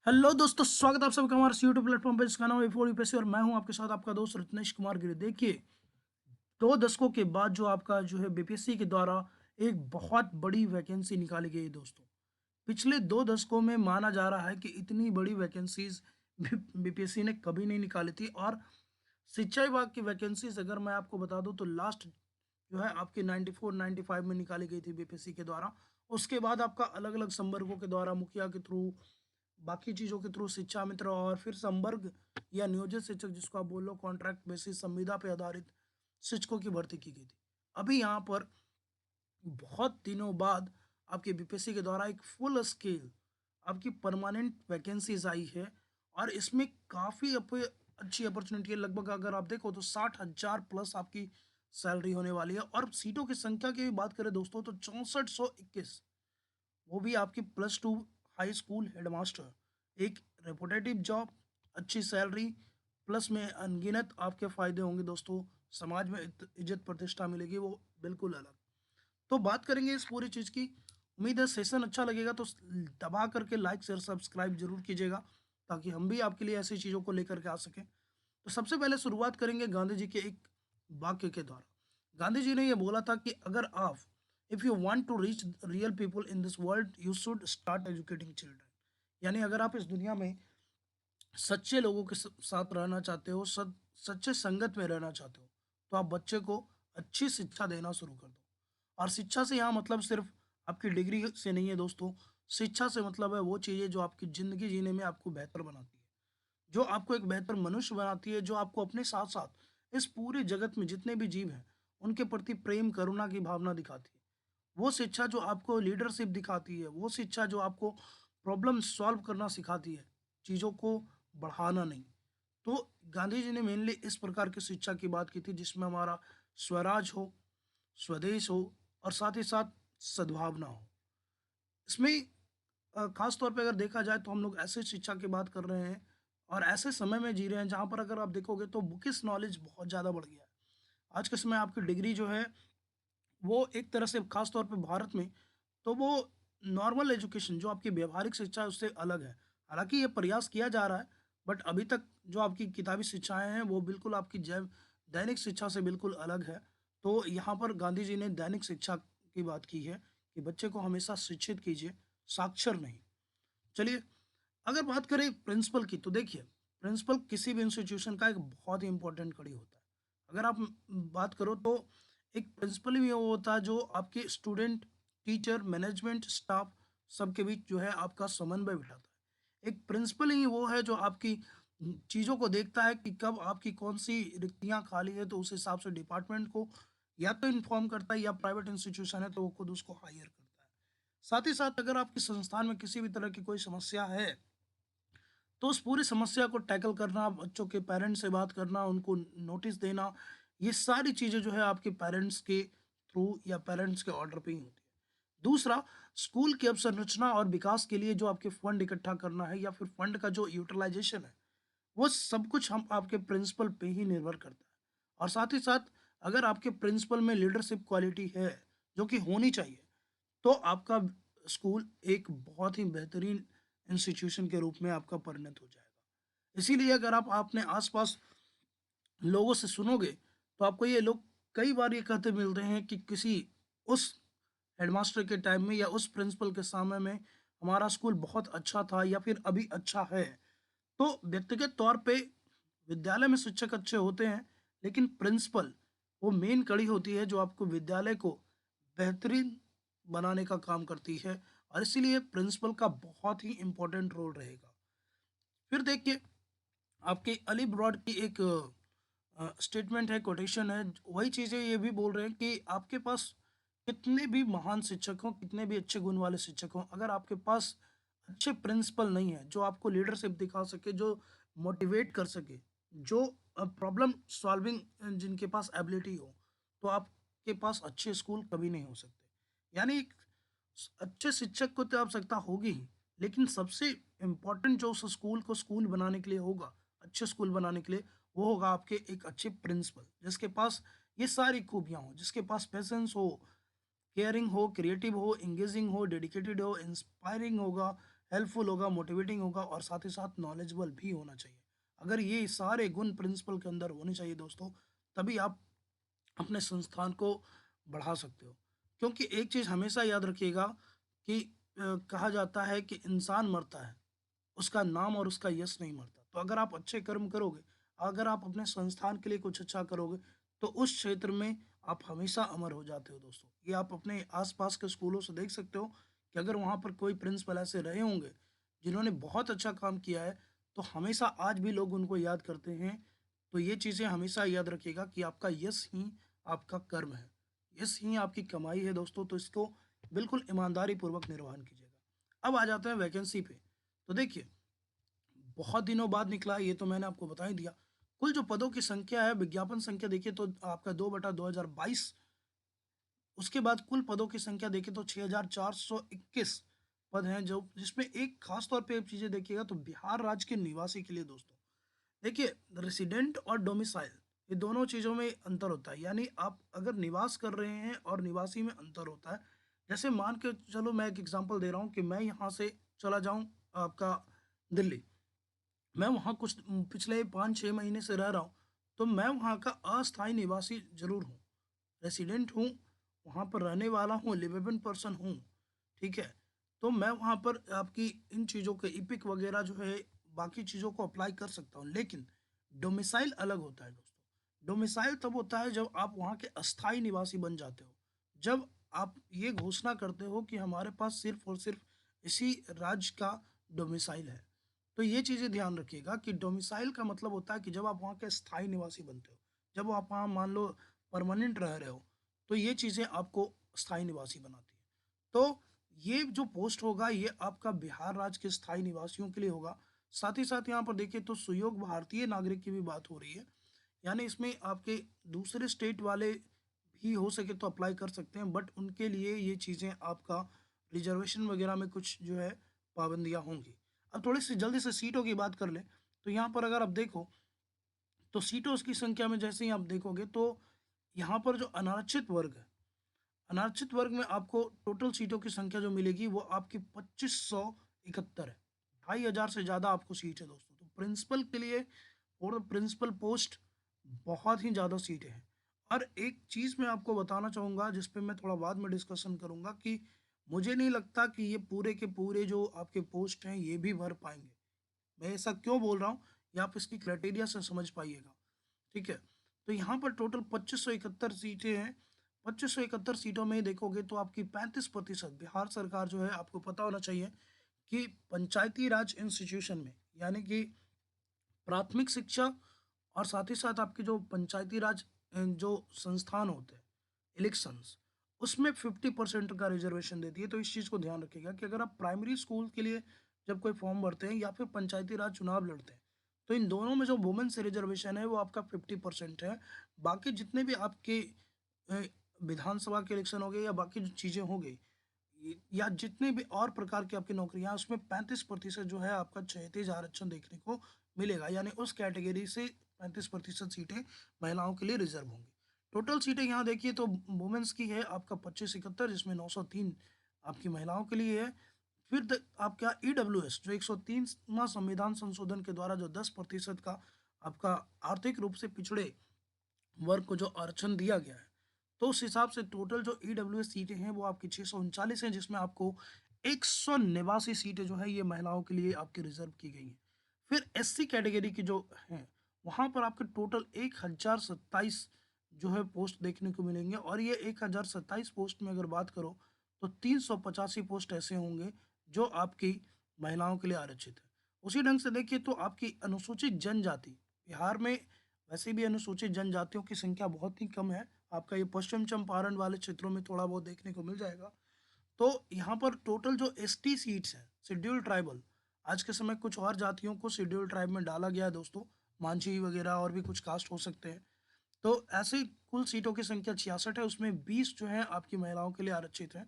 Hello दोस्तों, स्वागत है आप सबका हमारे यूट्यूब प्लेटफॉर्म पे जिसका नाम है फोर यूपीएससी और मैं हूं आपके साथ आपका दोस्त रत्नेश कुमार गिरी। देखिए, 2 दशकों के बाद जो आपका जो है बीपीएससी के द्वारा एक बहुत बड़ी वैकेंसी निकाली गई है दोस्तों। पिछले 2 दशकों में माना जा रहा है कि इतनी बड़ी वैकेंसीज बीपीएससी ने कभी नहीं निकाली थी। और शिक्षा विभाग की वैकेंसीज अगर मैं आपको बता दूं तो लास्ट जो है आपकी 94 95 में निकाली गई थी बीपीएससी के द्वारा। उसके बाद आपका अलग अलग संवर्गों के द्वारा, मुखिया के थ्रू, बाकी चीज़ों के थ्रू, शिक्षा मित्र और फिर संवर्ग या नियोजित शिक्षक जिसको आप बोल लो, कॉन्ट्रैक्ट बेसिस संविदा पे आधारित शिक्षकों की भर्ती की गई थी। अभी यहाँ पर बहुत दिनों बाद आपके बीपीएससी के द्वारा एक फुल स्केल आपकी परमानेंट वैकेंसीज आई है। और इसमें काफ़ी अच्छी अपॉर्चुनिटी है। लगभग अगर आप देखो तो 60,000 प्लस आपकी सैलरी होने वाली है। और सीटों की संख्या की भी बात करें दोस्तों तो 6421, वो भी आपकी +2 हाई स्कूल हेडमास्टर। एक रेपुटेटिव जॉब, अच्छी सैलरी, प्लस में अनगिनत आपके फ़ायदे होंगे दोस्तों। समाज में इज्जत प्रतिष्ठा मिलेगी, वो बिल्कुल अलग। तो बात करेंगे इस पूरी चीज़ की। उम्मीद है सेशन अच्छा लगेगा तो दबा करके लाइक शेयर सब्सक्राइब जरूर कीजिएगा, ताकि हम भी आपके लिए ऐसी चीज़ों को लेकर के आ सकें। तो सबसे पहले शुरुआत करेंगे गांधी जी के एक वाक्य के द्वारा। गांधी जी ने यह बोला था कि अगर आप, if you want to reach real people in this world you should start educating children. यानी अगर आप इस दुनिया में सच्चे लोगों के साथ रहना चाहते हो, सच्चे संगत में रहना चाहते हो, तो आप बच्चे को अच्छी शिक्षा देना शुरू कर दो। और शिक्षा से यहाँ मतलब सिर्फ आपकी डिग्री से नहीं है दोस्तों। शिक्षा से मतलब है वो चीज़ें जो आपकी ज़िंदगी जीने में आपको बेहतर बनाती है, जो आपको एक बेहतर मनुष्य बनाती है, जो आपको अपने साथ-साथ इस पूरे जगत में जितने भी जीव हैं, उनके प्रति प्रेम, करुणा की भावना दिखाती है। वो शिक्षा जो आपको लीडरशिप दिखाती है, वो शिक्षा जो आपको प्रॉब्लम सॉल्व करना सिखाती है, चीज़ों को बढ़ाना नहीं। तो गांधी जी ने मेनली इस प्रकार की शिक्षा की बात की थी जिसमें हमारा स्वराज हो, स्वदेश हो और साथ ही साथ सद्भावना हो। इसमें खास तौर पे अगर देखा जाए तो हम लोग ऐसे शिक्षा की बात कर रहे हैं और ऐसे समय में जी रहे हैं जहाँ पर अगर आप देखोगे तो बुकिश नॉलेज बहुत ज़्यादा बढ़ गया है। आज के समय आपकी डिग्री जो है वो एक तरह से खास तौर पे भारत में, तो वो नॉर्मल एजुकेशन जो आपकी व्यावहारिक शिक्षा है उससे अलग है। हालाँकि ये प्रयास किया जा रहा है, बट अभी तक जो आपकी किताबी शिक्षाएँ हैं वो बिल्कुल आपकी जैव दैनिक शिक्षा से बिल्कुल अलग है। तो यहाँ पर गांधी जी ने दैनिक शिक्षा की बात की है कि बच्चे को हमेशा शिक्षित कीजिए, साक्षर नहीं। चलिए, अगर बात करें प्रिंसिपल की तो देखिए, प्रिंसिपल किसी भी इंस्टीट्यूशन का एक बहुत ही इम्पोर्टेंट कड़ी होता है। अगर आप बात करो तो एक प्रिंसिपल ही वो होता है जो आपके स्टूडेंट, टीचर, मैनेजमेंट, स्टाफ सबके बीच जो है आपका समन्वय बिठाता है। एक प्रिंसिपल ही वो है जो आपकी चीज़ों को देखता है कि कब आपकी कौन सी रिक्तियाँ खाली है, तो उस हिसाब से डिपार्टमेंट को या तो इन्फॉर्म करता है, या प्राइवेट इंस्टीट्यूशन है तो वो खुद उसको हायर करता है। साथ ही साथ अगर आपके संस्थान में किसी भी तरह की कोई समस्या है, तो उस पूरी समस्या को टैकल करना, बच्चों के पेरेंट्स से बात करना, उनको नोटिस देना, ये सारी चीज़ें जो है आपके पेरेंट्स के थ्रू या पेरेंट्स के ऑर्डर पे ही होती है। दूसरा, स्कूल की अवसंरचना और विकास के लिए जो आपके फंड इकट्ठा करना है या फिर फंड का जो यूटिलाइजेशन है, वो सब कुछ हम आपके प्रिंसिपल पे ही निर्भर करता है। और साथ ही साथ अगर आपके प्रिंसिपल में लीडरशिप क्वालिटी है, जो कि होनी चाहिए, तो आपका स्कूल एक बहुत ही बेहतरीन इंस्टीट्यूशन के रूप में आपका परिणत हो जाएगा। इसीलिए अगर आप अपने आस-पास लोगों से सुनोगे, तो आपको ये लोग कई बार ये कहते मिलते हैं कि किसी उस हेडमास्टर के टाइम में या उस प्रिंसिपल के समय में हमारा स्कूल बहुत अच्छा था या फिर अभी अच्छा है। तो व्यक्तिगत तौर पे विद्यालय में शिक्षक अच्छे होते हैं, लेकिन प्रिंसिपल वो मेन कड़ी होती है जो आपको विद्यालय को बेहतरीन बनाने का काम करती है। और इसीलिए प्रिंसिपल का बहुत ही इम्पोर्टेंट रोल रहेगा। फिर देखिए, आपके अली ब्रॉड की एक स्टेटमेंट है, कोटेशन है, वही चीज़ें ये भी बोल रहे हैं कि आपके पास कितने भी महान शिक्षक हों, कितने भी अच्छे गुण वाले शिक्षक हों, अगर आपके पास अच्छे प्रिंसिपल नहीं है जो आपको लीडरशिप दिखा सके, जो मोटिवेट कर सके, जो प्रॉब्लम सॉल्विंग जिनके पास एबिलिटी हो, तो आपके पास अच्छे स्कूल कभी नहीं हो सकते। यानी एक अच्छे शिक्षक को तो आवश्यकता होगी ही, लेकिन सबसे इम्पोर्टेंट जो उस स्कूल को स्कूल बनाने के लिए होगा, अच्छे स्कूल बनाने के लिए, वो होगा आपके एक अच्छे प्रिंसिपल, जिसके पास ये सारी खूबियाँ हों, जिसके पास पेशेंस हो, केयरिंग हो, क्रिएटिव हो, एंगेजिंग हो, डेडिकेटेड हो, इंस्पायरिंग होगा, हेल्पफुल होगा, मोटिवेटिंग होगा और साथ ही साथ नॉलेजेबल भी होना चाहिए। अगर ये सारे गुण प्रिंसिपल के अंदर होने चाहिए दोस्तों, तभी आप अपने संस्थान को बढ़ा सकते हो। क्योंकि एक चीज़ हमेशा याद रखिएगा कि कहा जाता है कि इंसान मरता है, उसका नाम और उसका यश नहीं मरता। तो अगर आप अच्छे कर्म करोगे, अगर आप अपने संस्थान के लिए कुछ अच्छा करोगे, तो उस क्षेत्र में आप हमेशा अमर हो जाते हो दोस्तों। ये आप अपने आस-पास के स्कूलों से देख सकते हो कि अगर वहाँ पर कोई प्रिंसिपल ऐसे रहे होंगे, जिन्होंने बहुत अच्छा काम किया है, तो हमेशा आज भी लोग उनको याद करते हैं। तो ये चीज़ें हमेशा याद रखिएगा कि आपका यश ही आपका कर्म है। यश ही आपकी कमाई है दोस्तों, तो इसको बिल्कुल ईमानदारी पूर्वक निर्वहन कीजिएगा। अब आ जाते हैं वैकेंसी पे। तो देखिए, बहुत दिनों बाद निकला है, ये तो मैंने आपको बता ही दिया। कुल जो पदों की संख्या है, विज्ञापन संख्या देखिए तो आपका 2/2022, उसके बाद कुल पदों की संख्या देखें तो 6,421 पद हैं, जो जिसमें एक खास तौर पे आप चीज़ें देखिएगा तो बिहार राज्य के निवासी के लिए दोस्तों। देखिए, रेसिडेंट और डोमिसाइल, ये दोनों चीज़ों में अंतर होता है। यानी आप अगर निवास कर रहे हैं और निवासी में अंतर होता है। जैसे मान के चलो, मैं एक एग्ज़ाम्पल दे रहा हूँ कि मैं यहाँ से चला जाऊँ आपका दिल्ली। मैं वहाँ कुछ पिछले 5-6 महीने से रह रहा हूँ, तो मैं वहाँ का अस्थायी निवासी ज़रूर हूँ। रेसिडेंट हूँ, वहाँ पर रहने वाला हूँ, लिवेबल पर्सन हूँ, ठीक है? तो मैं वहाँ पर आपकी इन चीज़ों के इपिक वगैरह जो है, बाकी चीज़ों को अप्लाई कर सकता हूँ। लेकिन डोमिसाइल अलग होता है दोस्तों। डोमिसाइल तब होता है जब आप वहाँ के अस्थायी निवासी बन जाते हो। जब आप ये घोषणा करते हो कि हमारे पास सिर्फ़ और सिर्फ़ इसी राज्य का डोमिसाइल है। तो ये चीज़ें ध्यान रखिएगा कि डोमिसाइल का मतलब होता है कि जब आप वहाँ के स्थायी निवासी बनते हो। जब आप वहाँ मान लो परमानेंट रह रहे हो, तो ये चीज़ें आपको स्थायी निवासी बनाती हैं। तो ये जो पोस्ट होगा, ये आपका बिहार राज्य के स्थायी निवासियों के लिए होगा। साथ ही साथ यहाँ पर देखिए तो सुयोग्य भारतीय नागरिक की भी बात हो रही है। यानी इसमें आपके दूसरे स्टेट वाले भी हो सके तो अप्लाई कर सकते हैं, बट उनके लिए ये चीज़ें आपका रिजर्वेशन वगैरह में कुछ जो है पाबंदियाँ होंगी। अब थोड़ी-सी जल्दी से सीटों की बात कर लें, तो यहाँ पर अगर आप देखो, तो सीटों की संख्या में जैसे ही आप देखोगे तो यहाँ पर जो अनारक्षित वर्ग है, अनारक्षित वर्ग में आपको टोटल सीटों की संख्या जो मिलेगी वो आपकी 2571 है। 2500 से ज़्यादा आपको सीट है दोस्तों। तो प्रिंसिपल के लिए और प्रिंसिपल पोस्ट बहुत ही ज़्यादा सीटें हैं। और एक चीज़ मैं आपको बताना चाहूँगा जिस पे मैं थोड़ा बाद में डिस्कशन करूँगा कि मुझे नहीं लगता कि ये पूरे के पूरे जो आपके पोस्ट हैं ये भी भर पाएँगे। मैं ऐसा क्यों बोल रहा हूँ, ये आप इसकी क्राइटेरिया से समझ पाइएगा, ठीक है? तो यहाँ पर टोटल 2571 सीटें हैं। 2571 सीटों में देखोगे तो आपकी 35% बिहार सरकार जो है, आपको पता होना चाहिए कि पंचायती राज इंस्टीट्यूशन में, यानी कि प्राथमिक शिक्षा और साथ ही साथ आपके जो पंचायती राज जो संस्थान होते हैं, इलेक्शंस, उसमें 50% का रिजर्वेशन देती है। तो इस चीज़ को ध्यान रखिएगा कि अगर आप प्राइमरी स्कूल के लिए जब कोई फॉर्म भरते हैं या फिर पंचायती राज चुनाव लड़ते हैं, तो इन दोनों में जो वुमेन्स रिजर्वेशन है वो आपका 50% है। बाकी जितने भी आपके अ, विधानसभा के इलेक्शन हो गए या बाकी जो चीज़ें हो गई, या जितने भी और प्रकार की आपकी नौकरियां, उसमें 35% जो है आपका क्षैतिज आरक्षण देखने को मिलेगा। यानी उस कैटेगरी से 35% सीटें महिलाओं के लिए रिजर्व होंगी। टोटल सीटें यहाँ देखिए तो वुमेन्स की है आपका 2571, जिसमें 903 आपकी महिलाओं के लिए है। फिर आपका ईडब्ल्यूएस जो 103वां संविधान संशोधन के द्वारा जो 10% का आपका आर्थिक रूप से पिछड़े वर्ग को जो आरक्षण दिया गया है, तो उस हिसाब से टोटल जो ईडब्ल्यूएस सीटें हैं वो आपकी 639 हैं, जिसमें आपको 189 सीटें जो है ये महिलाओं के लिए आपकी रिजर्व की गई हैं। फिर एससी कैटेगरी की जो हैं, वहाँ पर आपके टोटल 1027 जो है पोस्ट देखने को मिलेंगे, और ये 1027 पोस्ट में अगर बात करो तो 385 पोस्ट ऐसे होंगे जो आपकी महिलाओं के लिए आरक्षित है। उसी ढंग से देखिए तो आपकी अनुसूचित जनजाति, बिहार में वैसे भी अनुसूचित जनजातियों की संख्या बहुत ही कम है। आपका ये पश्चिम चंपारण वाले क्षेत्रों में थोड़ा बहुत देखने को मिल जाएगा। तो यहाँ पर टोटल जो एसटी सीट्स हैं, शेड्यूल्ड ट्राइबल, आज के समय कुछ और जातियों को शेड्यूल्ड ट्राइब में डाला गया है दोस्तों, मांझी वगैरह और भी कुछ कास्ट हो सकते हैं। तो ऐसे कुल सीटों की संख्या 66 है, उसमें 20 जो है आपकी महिलाओं के लिए आरक्षित है।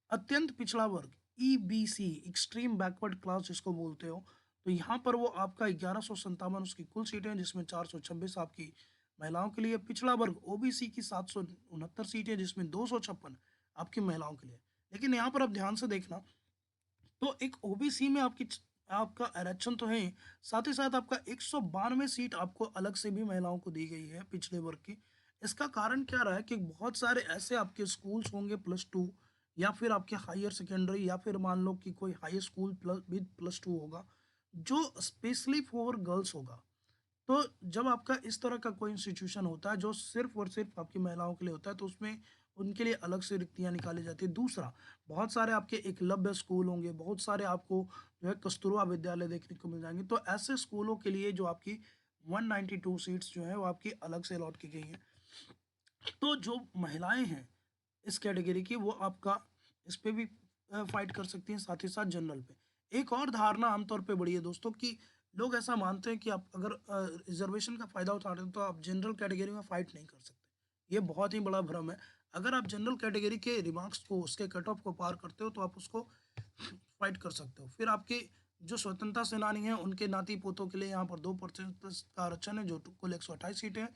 अत्यंत पिछड़ा वर्ग, ईबीसी, एक्सट्रीम बैकवर्ड क्लास जिसको बोलते हो, तो यहाँ पर वो आपका 1157 उसकी कुल सीटें हैं, जिसमें 426 आपकी महिलाओं के लिए। पिछड़ा वर्ग ओबीसी की 769 सीटें, जिसमें 256 आपकी महिलाओं के लिए। लेकिन यहाँ पर आप ध्यान से देखना तो एक ओबीसी में आपका आरक्षण तो है ही, साथ ही साथ आपका 192 सीट आपको अलग से भी महिलाओं को दी गई है पिछड़े वर्ग की। इसका कारण क्या रहा है कि बहुत सारे ऐसे आपके स्कूल्स होंगे प्लस 2, या फिर आपके हायर सेकेंडरी, या फिर मान लो कि कोई high school plus with plus 2 होगा, जो स्पेशली फॉर गर्ल्स होगा। तो जब आपका इस तरह का कोई इंस्टीट्यूशन होता है जो सिर्फ़ और सिर्फ़ आपकी महिलाओं के लिए होता है, तो उसमें उनके लिए अलग से रिक्तियाँ निकाली जाती हैं। दूसरा, बहुत सारे आपके एकलव्य स्कूल होंगे, बहुत सारे आपको जो है कस्तूरबा विद्यालय देखने को मिल जाएँगे। तो ऐसे स्कूलों के लिए जो आपकी 192 सीट्स जो हैं वो आपकी अलग से अलॉट की गई हैं। तो जो महिलाएँ हैं इस कैटेगरी की, वो आपका इस पे भी फाइट कर सकती हैं, साथ ही साथ जनरल पे। एक और धारणा आमतौर पे बड़ी है दोस्तों कि लोग ऐसा मानते हैं कि आप अगर रिज़र्वेशन का फ़ायदा उठा रहे हो तो आप जनरल कैटेगरी में फाइट नहीं कर सकते। ये बहुत ही बड़ा भ्रम है। अगर आप जनरल कैटेगरी के रिमार्क्स को, उसके कट ऑफ को पार करते हो तो आप उसको फाइट कर सकते हो। फिर आपके जो स्वतंत्रता सेनानी हैं उनके नाती-पोतों के लिए यहाँ पर 2% का आरक्षण है, जो कुल 128 सीटें हैं।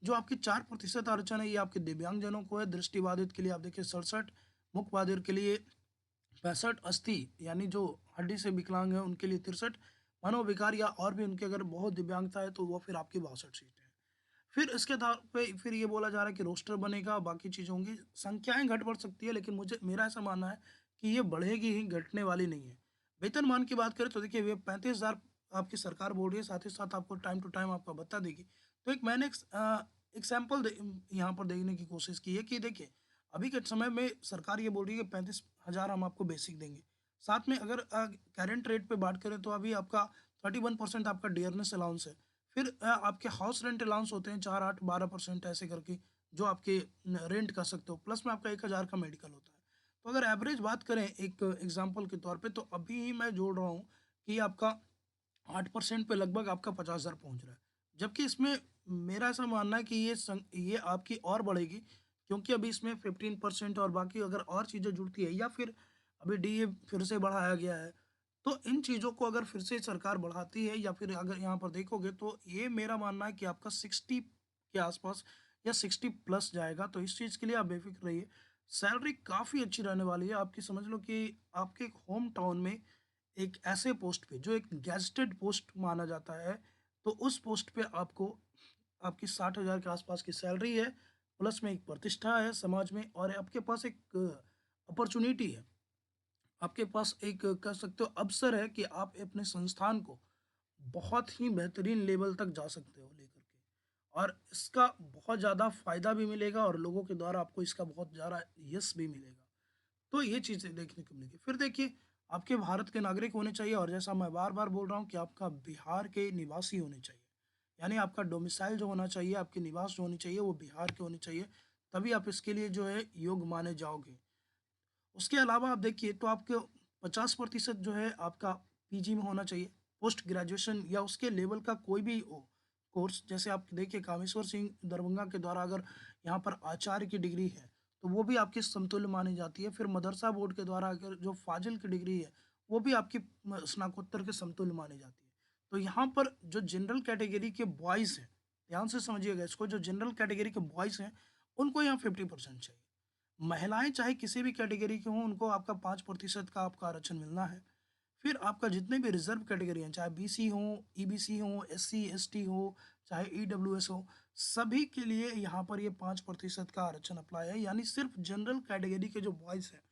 जो आपकी 4% आरक्षण है, ये आपके दिव्यांगजनों को है। दृष्टिबाधित के लिए आप देखिए 67, मूक के लिए 65, अस्थि यानी जो हड्डी से विकलांग हैं उनके लिए 63, मनोविकार या और भी उनके अगर बहुत दिव्यांगता है तो वो फिर आपकी 62 सीटें हैं। फिर इसके आधार पे फिर ये बोला जा रहा है कि रोस्टर बनेगा, बाकी चीज़ होंगी, संख्याएँ घट-बढ़ सकती है, लेकिन मेरा ऐसा मानना है कि ये बढ़ेगी ही, घटने वाली नहीं है। वेतनमान की बात करें तो देखिए ये 35,000 आपकी सरकार बोल रही है, साथ ही साथ आपको टाइम टू टाइम आपका भत्ता देगी। तो एक मैंने एक सैंपल यहाँ पर देखने की कोशिश की है कि देखिए, अभी के समय में सरकार ये बोल रही है कि 35,000 हम आपको बेसिक देंगे। साथ में अगर करंट रेट पे बात करें तो अभी आपका 31% आपका डियरनेस अलाउंस है। फिर आपके हाउस रेंट अलाउंस होते हैं 4, 8, 12% ऐसे करके, जो आपके न रेंट कर सकते हो, प्लस में आपका 1,000 का मेडिकल होता है। तो अगर एवरेज बात करें एक एग्ज़ाम्पल के तौर पे, तो अभी ही मैं जोड़ रहा हूँ कि आपका 8% पे लगभग आपका 50,000 पहुँच रहा है। जबकि इसमें मेरा ऐसा मानना है कि ये आपकी और बढ़ेगी, क्योंकि अभी इसमें 15% और बाकी अगर और चीज़ें जुड़ती है, या फिर अभी डीए फिर से बढ़ाया गया है। तो इन चीज़ों को अगर फिर से सरकार बढ़ाती है, या फिर अगर यहाँ पर देखोगे तो ये मेरा मानना है कि आपका 60 के आसपास या 60 प्लस जाएगा। तो इस चीज़ के लिए आप बेफ़िक्र रहिए। सैलरी काफ़ी अच्छी रहने वाली है। आपकी समझ लो कि आपके होम टाउन में एक ऐसे पोस्ट पे जो एक गैजेटेड पोस्ट माना जाता है, तो उस पोस्ट पे आपको आपकी 60,000 के आसपास की सैलरी है, प्लस में एक प्रतिष्ठा है समाज में, और आपके पास एक अपॉर्च्युनिटी है। आपके पास एक कह सकते हो अवसर है कि आप अपने संस्थान को बहुत ही बेहतरीन लेवल तक जा सकते हो लेकर के, और इसका बहुत ज़्यादा फ़ायदा भी मिलेगा और लोगों के द्वारा आपको इसका बहुत ज़्यादा यश भी मिलेगा। तो ये चीज़ें देखने को मिलेगी। फिर देखिए, आपके भारत के नागरिक होने चाहिए, और जैसा मैं बार-बार बोल रहा हूँ कि आपका बिहार के निवासी होने चाहिए। यानी आपका डोमिसाइल जो होना चाहिए, आपकी निवास जो होनी चाहिए वो बिहार के होने चाहिए, तभी आप इसके लिए जो है योग्य माने जाओगे। उसके अलावा आप देखिए तो आपको 50% जो है आपका पीजी में होना चाहिए, पोस्ट ग्रेजुएशन या उसके लेवल का कोई भी हो कोर्स। जैसे आप देखिए कामेश्वर सिंह दरभंगा के द्वारा अगर यहाँ पर आचार्य की डिग्री है, तो वो भी आपकी समतुल्य मानी जाती है। फिर मदरसा बोर्ड के द्वारा अगर जो फाजिल की डिग्री है, वो भी आपकी स्नातकोत्तर के समतुल्य मानी जाती है। तो यहाँ पर जो जनरल कैटेगरी के बॉयज़ हैं, ध्यान से समझिएगा इसको, जो जनरल कैटेगरी के बॉयज़ हैं, उनको यहाँ 50% चाहिए। महिलाएँ चाहे किसी भी कैटेगरी की हों, उनको आपका 5% का आपका आरक्षण मिलना है। फिर आपका जितने भी रिज़र्व कैटेगरी हैं, चाहे बीसी हों, ईबीसी हों, एससी, एसटी हो, चाहे ईडब्ल्यूएस हो, सभी के लिए यहाँ पर ये 5% का आरक्षण अप्लाई है। यानी सिर्फ़ जनरल कैटेगरी के जो बॉयज़ हैं,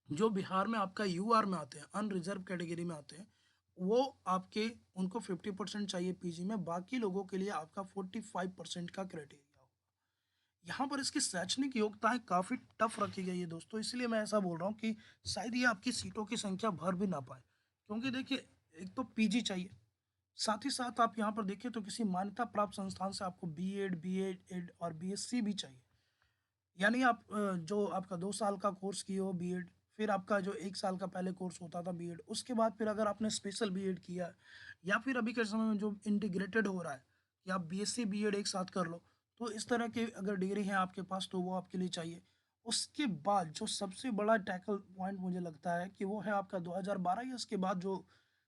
जो बिहार में आपका यूआर में आते हैं, अनरिज़र्व कैटेगरी में आते हैं, वो आपके उनको 50% चाहिए पीजी में, बाकी लोगों के लिए आपका 45% का क्राइटेरिया हो। यहाँ पर इसकी शैक्षणिक योग्यताएँ काफ़ी टफ रखी गई है दोस्तों, इसलिए मैं ऐसा बोल रहा हूँ कि शायद ये आपकी सीटों की संख्या भर भी ना पाए। क्योंकि देखिए, एक तो पीजी चाहिए, साथ ही साथ आप यहाँ पर देखें तो किसी मान्यता प्राप्त संस्थान से आपको बीएड, बीएड और बीएससी भी चाहिए। यानी आप जो आपका 2 साल का कोर्स किए हो बीएड, फिर आपका जो 1 साल का पहले कोर्स होता था बीएड, उसके बाद फिर अगर आपने स्पेशल बीएड किया है, या फिर अभी के समय में जो इंटीग्रेटेड हो रहा है कि आप बीएससी बीएड एक साथ कर लो, तो इस तरह की अगर डिग्री है आपके पास तो वो आपके लिए चाहिए। उसके बाद जो सबसे बड़ा टैकल पॉइंट मुझे लगता है कि वो है आपका 2012 या उसके बाद जो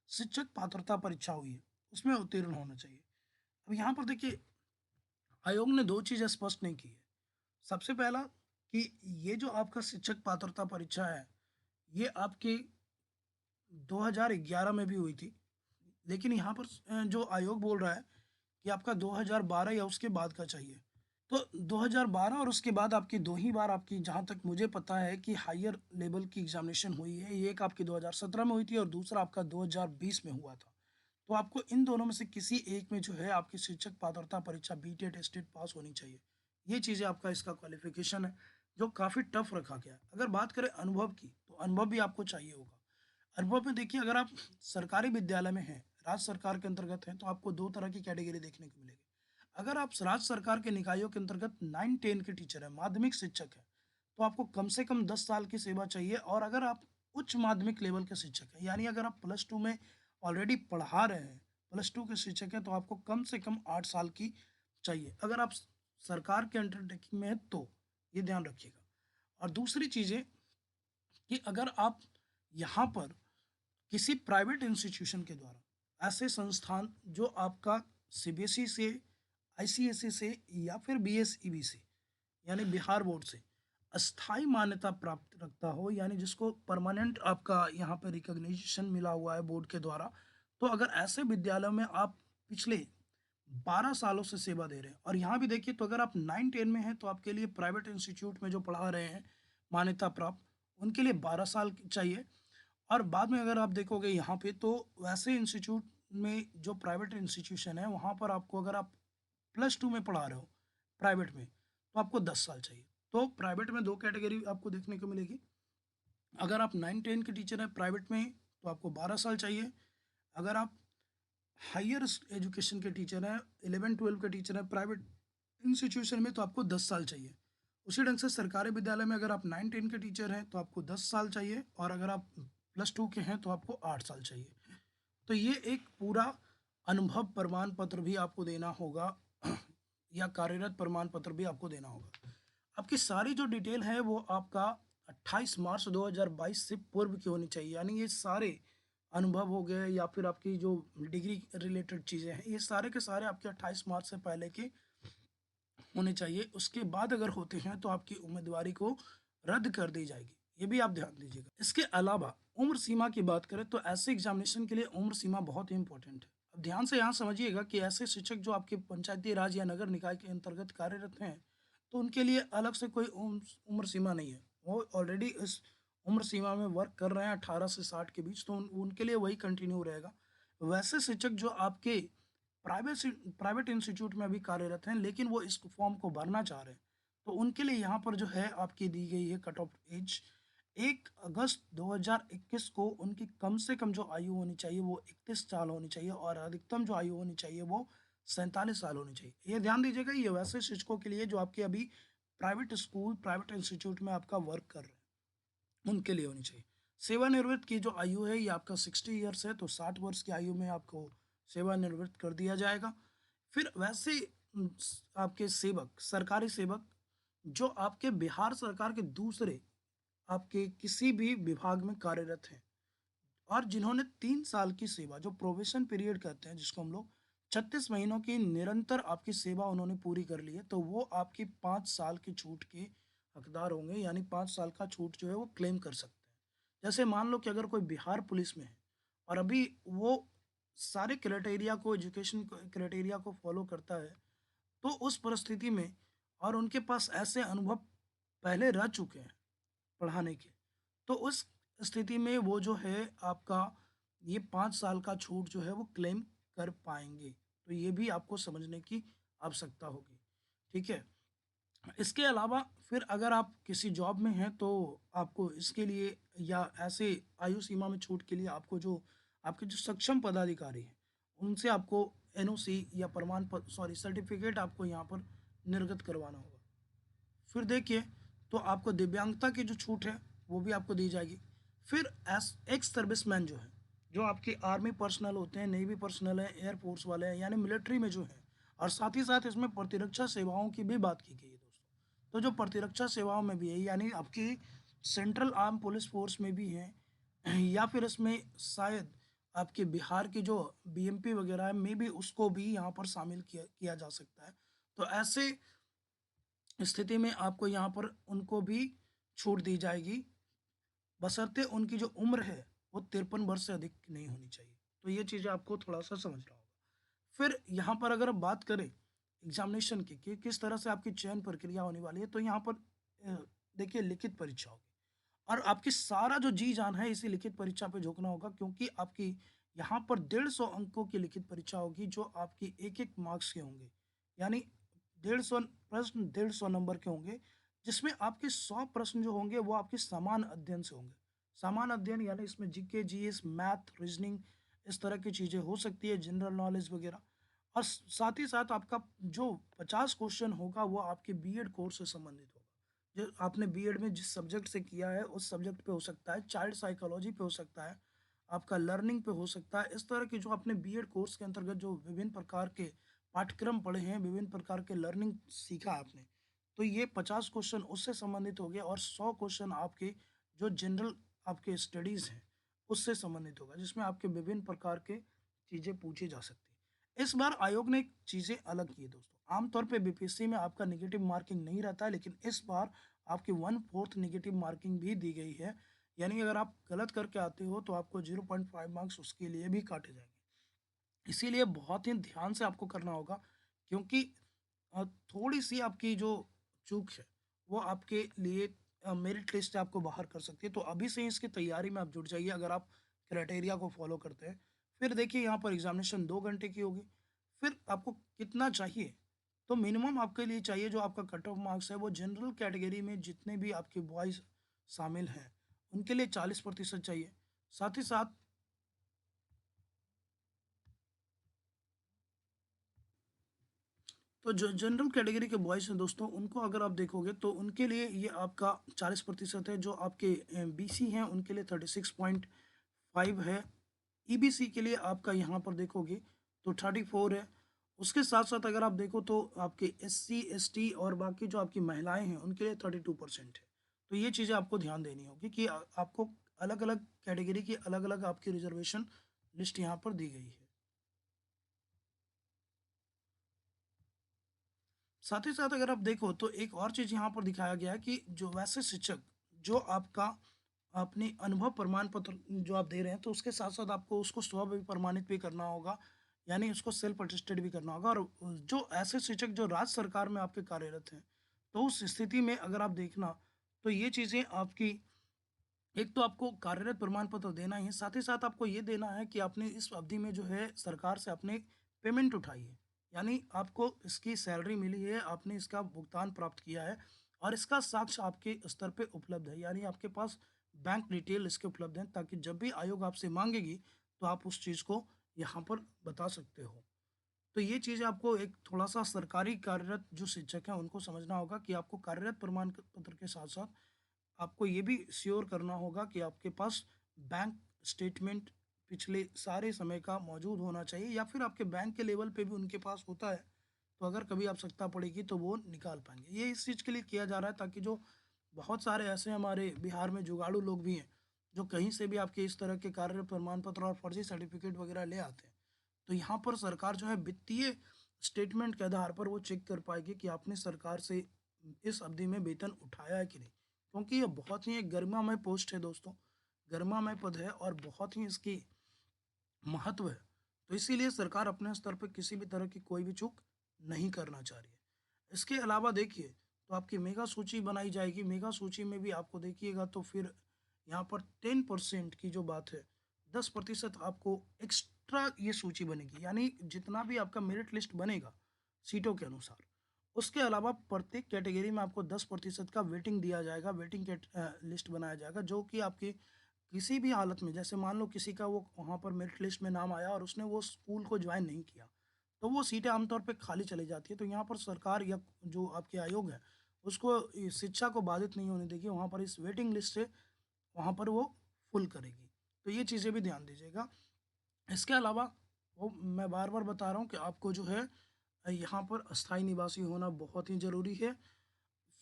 शिक्षक पात्रता परीक्षा हुई है, उसमें उत्तीर्ण होना चाहिए। अब यहाँ पर देखिए, आयोग ने 2 चीज़ें स्पष्ट नहीं की है। सबसे पहला कि ये जो आपका शिक्षक पात्रता परीक्षा है, ये आपकी 2011 में भी हुई थी, लेकिन यहाँ पर जो आयोग बोल रहा है कि आपका 2012 या उसके बाद का चाहिए। तो 2012 और उसके बाद आपकी 2 ही बार आपकी, जहाँ तक मुझे पता है कि हायर लेवल की एग्ज़ामिनेशन हुई है। एक आपकी 2017 में हुई थी और दूसरा आपका 2020 में हुआ था। तो आपको इन दोनों में से किसी एक में जो है आपकी शिक्षक पात्रता परीक्षा बीटेट स्टेट पास होनी चाहिए। ये चीज़ें आपका इसका क्वालिफ़िकेशन है, जो काफ़ी टफ रखा गया है। अगर बात करें अनुभव की, तो अनुभव भी आपको चाहिए होगा। अनुभव में देखिए, अगर आप सरकारी विद्यालय में हैं, राज्य सरकार के अंतर्गत हैं, तो आपको 2 तरह की कैटेगरी देखने को मिलेगी। अगर आप राज्य सरकार के निकायों के अंतर्गत 9-10 के टीचर हैं, माध्यमिक शिक्षक हैं, तो आपको कम से कम 10 साल की सेवा चाहिए। और अगर आप उच्च माध्यमिक लेवल के शिक्षक हैं, यानी अगर आप प्लस 2 में ऑलरेडी पढ़ा रहे हैं, प्लस 2 के शिक्षक हैं, तो आपको कम से कम 8 साल की चाहिए। अगर आप सरकार के अंडरटेकिंग में हैं, तो ये ध्यान रखिएगा। और दूसरी चीज़ें कि अगर आप यहाँ पर किसी प्राइवेट इंस्टीट्यूशन के द्वारा, ऐसे संस्थान जो आपका सीबीएसई से, आईसीएसई से या फिर बीएसईबी से, यानी बिहार बोर्ड से अस्थाई मान्यता प्राप्त रखता हो, यानी जिसको परमानेंट आपका यहाँ पे रिकॉग्निशन मिला हुआ है बोर्ड के द्वारा, तो अगर ऐसे विद्यालयों में आप पिछले 12 सालों से सेवा दे रहे हैं, और यहाँ भी देखिए, तो अगर आप 9-10 में हैं, तो आपके लिए प्राइवेट इंस्टीट्यूट में जो पढ़ा रहे हैं मान्यता प्राप्त, उनके लिए 12 साल चाहिए। और बाद में अगर आप देखोगे यहाँ पे, तो वैसे इंस्टीट्यूट में जो प्राइवेट इंस्टीट्यूशन है, वहाँ पर आपको, अगर आप प्लस 2 में पढ़ा रहे हो प्राइवेट में, तो आपको 10 साल चाहिए। तो प्राइवेट में 2 कैटेगरी आपको देखने को मिलेगी। अगर आप 9-10 के टीचर हैं प्राइवेट में, तो आपको 12 साल चाहिए। अगर आप हायर एजुकेशन के टीचर हैं, 11-12 के टीचर हैं प्राइवेट इंस्टीट्यूशन में, तो आपको 10 साल चाहिए। उसी ढंग से सरकारी विद्यालय में अगर आप 9-10 के टीचर हैं, तो आपको 10 साल चाहिए। और अगर आप प्लस 2 के हैं, तो आपको 8 साल चाहिए। तो ये एक पूरा अनुभव प्रमाण पत्र भी आपको देना होगा या कार्यरत प्रमाण पत्र भी आपको देना होगा। आपकी सारी जो डिटेल है वो आपका 28 मार्च 2022 से पूर्व की होनी चाहिए। यानी ये सारे अनुभव हो गए या फिर आपकी जो डिग्री रिलेटेड चीज़ें हैं, ये सारे के सारे आपके 28 मार्च से पहले के होने चाहिए। उसके बाद अगर होते हैं, तो आपकी उम्मीदवारी को रद्द कर दी जाएगी। ये भी आप ध्यान दीजिएगा। इसके अलावा उम्र सीमा की बात करें, तो ऐसे एग्जामिनेशन के लिए उम्र सीमा बहुत ही इंपॉर्टेंट है। अब ध्यान से यहाँ समझिएगा कि ऐसे शिक्षक जो आपके पंचायती राज या नगर निकाय के अंतर्गत कार्यरत हैं, तो उनके लिए अलग से कोई उम्र सीमा नहीं है। वो ऑलरेडी इस उम्र सीमा में वर्क कर रहे हैं 18 से 60 के बीच, तो उनके लिए वही कंटिन्यू रहेगा। वैसे शिक्षक जो आपके प्राइवेट इंस्टीट्यूट में अभी कार्यरत हैं, लेकिन वो इस फॉर्म को भरना चाह रहे हैं, तो उनके लिए यहाँ पर जो है आपकी दी गई है कट ऑफ एज। 1 अगस्त 2021 को उनकी कम से कम जो आयु होनी चाहिए वो 31 साल होनी चाहिए, और अधिकतम जो आयु होनी चाहिए वो 47 साल होनी चाहिए। ये ध्यान दीजिएगा, ये वैसे शिक्षकों के लिए जो आपके अभी प्राइवेट स्कूल, प्राइवेट इंस्टीट्यूट में आपका वर्क कर रहे हैं, उनके लिए होनी चाहिए। सेवानिवृत्त की जो आयु है, ये आपका 60 ईयर्स है, तो 60 वर्ष की आयु में आपको सेवानिवृत्त कर दिया जाएगा। फिर वैसे आपके सेवक, सरकारी सेवक जो आपके बिहार सरकार के दूसरे आपके किसी भी विभाग में कार्यरत हैं, और जिन्होंने 3 साल की सेवा, जो प्रोबेशन पीरियड कहते हैं जिसको हम लोग, 36 महीनों की निरंतर आपकी सेवा उन्होंने पूरी कर ली है, तो वो आपकी 5 साल की छूट के हकदार होंगे। यानी 5 साल का छूट जो है वो क्लेम कर सकते हैं। जैसे मान लो कि अगर कोई बिहार पुलिस में है, और अभी वो सारे क्राइटेरिया को, एजुकेशन क्राइटेरिया को फॉलो करता है, तो उस परिस्थिति में, और उनके पास ऐसे अनुभव पहले रह चुके हैं पढ़ाने के, तो उस स्थिति में वो जो है आपका ये 5 साल का छूट जो है वो क्लेम कर पाएंगे। तो ये भी आपको समझने की आवश्यकता होगी। ठीक है। इसके अलावा फिर अगर आप किसी जॉब में हैं, तो आपको इसके लिए या ऐसे आयु सीमा में छूट के लिए आपको जो आपके जो सक्षम पदाधिकारी हैं, उनसे आपको एनओसी या प्रमाण पत्र, सॉरी, सर्टिफिकेट आपको यहाँ पर निर्गत करवाना होगा। फिर देखिए, तो आपको दिव्यांगता की जो छूट है वो भी आपको दी जाएगी। फिर एस एक्स सर्विसमैन जो है, जो आपके आर्मी पर्सनल होते हैं, नेवी पर्सनल है, एयरफोर्स वाले हैं, यानी मिलिट्री में जो है, और साथ ही साथ इसमें प्रतिरक्षा सेवाओं की भी बात की गई है दोस्तों। तो जो प्रतिरक्षा सेवाओं में भी है, यानी आपकी सेंट्रल आर्म पुलिस फोर्स में भी है, या फिर इसमें शायद आपके बिहार की जो बीएमपी वगैरह है में भी, उसको भी यहाँ पर शामिल किया किया जा सकता है। तो ऐसे स्थिति में आपको यहाँ पर उनको भी छूट दी जाएगी, बशर्ते उनकी जो उम्र है वो 53 वर्ष से अधिक नहीं होनी चाहिए। तो ये चीज़ें आपको थोड़ा-सा समझना होगा। फिर यहाँ पर अगर आप बात करें एग्ज़ामिनेशन की कि किस तरह से आपकी चयन प्रक्रिया होने वाली है, तो यहाँ पर देखिए लिखित परीक्षा होगी और आपकी सारा जो जी-जान है इसी लिखित परीक्षा पे झोंकना होगा क्योंकि आपकी यहाँ पर 150 अंकों की लिखित परीक्षा होगी जो आपकी 1-1 मार्क्स के होंगे। यानी 150 प्रश्न 150 नंबर के होंगे, जिसमें आपके 100 प्रश्न जो होंगे वो आपके सामान्य अध्ययन से होंगे। सामान्य अध्ययन यानी इसमें जीके, जीएस, मैथ, रीज़निंग इस तरह की चीज़ें हो सकती है, जनरल नॉलेज वगैरह। और साथ ही साथ आपका जो 50 क्वेश्चन होगा वो आपके बीएड कोर्स से संबंधित होगा। जो आपने बीएड में जिस सब्जेक्ट से किया है उस सब्जेक्ट पे हो सकता है, चाइल्ड साइकोलॉजी पे हो सकता है, आपका लर्निंग पे हो सकता है। इस तरह के जो आपने बीएड कोर्स के अंतर्गत जो विभिन्न प्रकार के पाठ्यक्रम पढ़े हैं, विभिन्न प्रकार के लर्निंग सीखा है आपने, तो ये 50 क्वेश्चन उससे संबंधित हो गए और 100 क्वेश्चन आपके जो जनरल आपके स्टडीज़ हैं, उससे संबंधित होगा, जिसमें आपके विभिन्न प्रकार के चीज़ें पूछी जा सकती हैं। इस बार आयोग ने चीज़ें अलग की है दोस्तों। आमतौर पे बीपीएससी में आपका नेगेटिव मार्किंग नहीं रहता है, लेकिन इस बार आपकी 1/4 नेगेटिव मार्किंग भी दी गई है। यानी अगर आप गलत करके आते हो तो आपको 0.5 मार्क्स उसके लिए भी काटे जाएँगे। इसीलिए बहुत ही ध्यान से आपको करना होगा क्योंकि थोड़ी-सी आपकी जो चूक है, वो आपके लिए मेरिट लिस्ट से आपको बाहर कर सकती है। तो अभी से ही इसकी तैयारी में आप जुट जाइए अगर आप क्राइटेरिया को फ़ॉलो करते हैं। फिर देखिए यहाँ पर एग्ज़ामिनेशन 2 घंटे की होगी। फिर आपको कितना चाहिए? तो मिनिमम आपके लिए चाहिए जो आपका कट ऑफ मार्क्स है वो जनरल कैटेगरी में जितने भी आपके बॉयज़ शामिल हैं, उनके लिए 40% चाहिए। साथ ही साथ तो जो जनरल कैटेगरी के बॉयज़ हैं दोस्तों, उनको अगर आप देखोगे तो उनके लिए ये आपका 40% है, जो आपके बीसी हैं उनके लिए 36.5 है, ईबीसी के लिए आपका यहाँ पर देखोगे तो 34 है। उसके साथ-साथ अगर आप देखो तो आपके एससी, एसटी और बाकी जो आपकी महिलाएँ हैं, उनके लिए 32% है। तो ये चीज़ें आपको ध्यान देनी होगी कि आपको अलग-अलग कैटेगरी की अलग-अलग आपकी रिज़र्वेशन लिस्ट यहाँ पर दी गई है। साथ ही साथ अगर आप देखो तो एक और चीज़ यहाँ पर दिखाया गया है कि जो वैसे शिक्षक जो आपका अपनी अनुभव प्रमाण पत्र जो आप दे रहे हैं तो उसके साथ साथ आपको उसको स्व भी प्रमाणित भी करना होगा, यानी उसको सेल्फ अटेस्टेड भी करना होगा। और जो ऐसे शिक्षक जो राज्य सरकार में आपके कार्यरत हैं, तो उस स्थिति में अगर आप देखना तो ये चीज़ें आपकी एक तो आपको कार्यरत प्रमाण पत्र देना ही है, साथ ही साथ आपको ये देना है कि आपने इस अवधि में जो है सरकार से आपने पेमेंट उठाई है। यानी आपको इसकी सैलरी मिली है, आपने इसका भुगतान प्राप्त किया है और इसका साक्ष्य आपके स्तर पे उपलब्ध है। यानी आपके पास बैंक डिटेल इसके उपलब्ध हैं ताकि जब भी आयोग आपसे माँगेगी, तो आप उस चीज़ को यहाँ पर बता सकते हो। तो ये चीज़ आपको एक थोड़ा-सा सरकारी कार्यरत जो शिक्षक हैं, उनको समझना होगा कि आपको कार्यरत प्रमाण क पत्र के साथ-साथ आपको ये भी श्योर करना होगा कि आपके पास बैंक स्टेटमेंट पिछले सारे समय का मौजूद होना चाहिए या फिर आपके बैंक के लेवल पे भी उनके पास होता है, तो अगर कभी आवश्यकता पड़ेगी तो वो निकाल पाएँगे। ये इस चीज़ के लिए किया जा रहा है ताकि जो बहुत सारे ऐसे हमारे बिहार में जुगाड़ू लोग भी हैं, जो कहीं से भी आपके इस तरह के कार्य प्रमाण पत्र और फर्जी सर्टिफ़िकेट वगैरह ले आते हैं। तो यहाँ पर सरकार जो है वित्तीय स्टेटमेंट के आधार पर वो चेक कर पाएगी कि आपने सरकार से इस अवधि में वेतन उठाया है कि नहीं। क्योंकि ये बहुत ही एक गरिमामय पोस्ट है दोस्तों, गरिमामय पद है और बहुत ही इसकी महत्व है। तो इसीलिए सरकार अपने स्तर पे किसी भी तरह की कोई भी चूक नहीं करना चाह रही है। इसके अलावा देखिए, तो आपकी मेगा सूची बनाई जाएगी, मेगा सूची में भी आपको देखिएगा तो फिर यहाँ पर 10% की जो बात है, 10% आपको एक्स्ट्रा ये सूची बनेगी। यानी जितना भी आपका मेरिट लिस्ट बनेगा, सीटों के अनुसार, उसके अलावा प्रत्येक कैटेगरी में आपको 10% का वेटिंग दिया जाएगा, वेटिंग लिस्ट बनाया जाएगा जो कि आपकी किसी भी हालत में जैसे मान लो किसी का वो वहाँ पर मेरिट लिस्ट में नाम आया और उसने वो स्कूल को ज्वाइन नहीं किया, तो वो सीटें आमतौर पे खाली चली जाती है। तो यहाँ पर सरकार या जो आपके आयोग है, उसको शिक्षा को बाधित नहीं होने देगी, वहाँ पर इस वेटिंग लिस्ट से वहाँ पर वो फुल करेगी। तो ये चीज़ें भी ध्यान दीजिएगा। इसके अलावा वो मैं बार-बार बता रहा हूँ कि आपको जो है यहाँ पर अस्थायी निवासी होना बहुत ही ज़रूरी है।